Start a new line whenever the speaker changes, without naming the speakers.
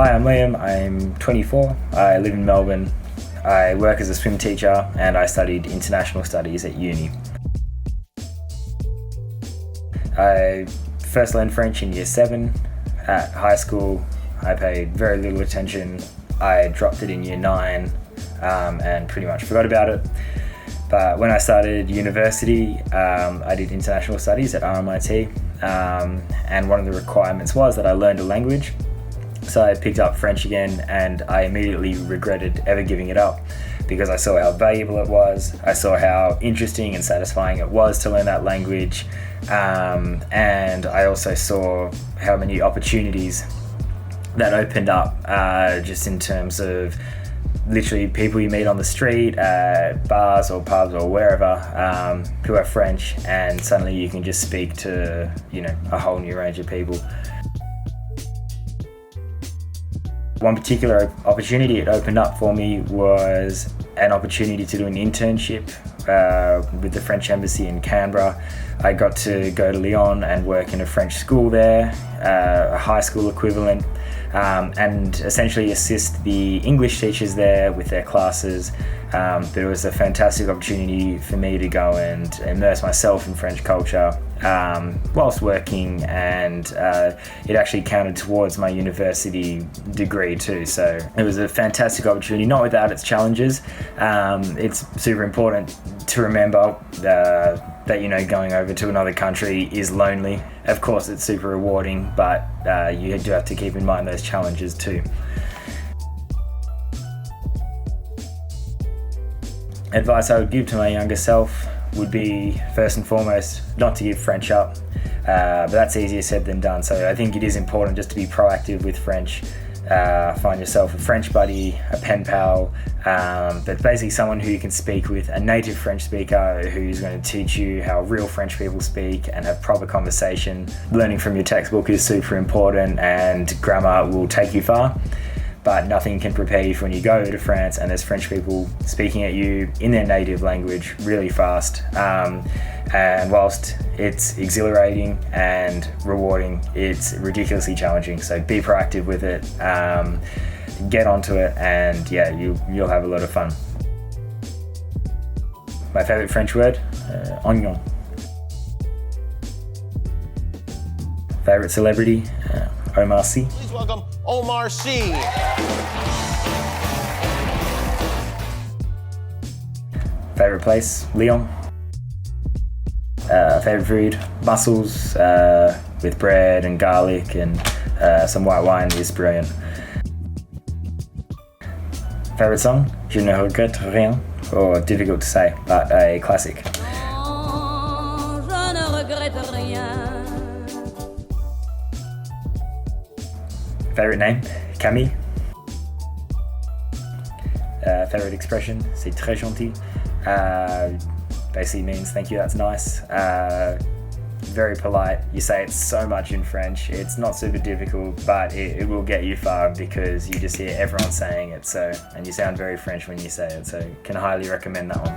Hi, I'm Liam. I'm 24. I live in Melbourne. I work as a swim teacher and I studied international studies at uni. I first learned French in year 7 at high school. I paid very little attention. I dropped it in year 9 and pretty much forgot about it. But when I started university, I did international studies at RMIT, and one of the requirements was that I learned a language. So I picked up French again, and I immediately regretted ever giving it up because I saw how valuable it was. I saw how interesting and satisfying it was to learn that language, and I also saw how many opportunities that opened up just in terms of literally people you meet on the street, bars or pubs or wherever, who are French, and suddenly you can just speak to, a whole new range of people. One particular opportunity it opened up for me was an opportunity to do an internship with the French Embassy in Canberra. I got to go to Lyon and work in a French school there, a high school equivalent, and essentially assist the English teachers there with their classes. But it was a fantastic opportunity for me to go and immerse myself in French culture whilst working, and it actually counted towards my university degree too. So it was a fantastic opportunity, not without its challenges. It's super important to remember that going over to another country is lonely. Of course, it's super rewarding, but you do have to keep in mind those challenges too. Advice I would give to my younger self would be, first and foremost, not to give French up, but that's easier said than done. So I think it is important just to be proactive with French. Find yourself a French buddy, a pen pal, but basically someone who you can speak with, a native French speaker who's going to teach you how real French people speak and have proper conversation. Learning from your textbook is super important, and grammar will take you far, but nothing can prepare you for when you go to France and there's French people speaking at you in their native language really fast. And whilst it's exhilarating and rewarding, it's ridiculously challenging. So be proactive with it, get onto it, and you'll have a lot of fun. My favorite French word, oignon. Favorite celebrity, Omar Sy.
Please welcome Omar Sy.
Favorite place, Lyon. Favorite food, mussels with bread and garlic and some white wine is brilliant. Favorite song, Je ne regrette rien, or difficult to say, but a classic.
Je ne regrette rien.
Favorite name, Camille. Favorite expression, c'est très gentil. Basically means thank you, that's nice. Very polite. You say it so much in French. It's not super difficult, but it will get you far because you just hear everyone saying it. And you sound very French when you say it. So can highly recommend that one.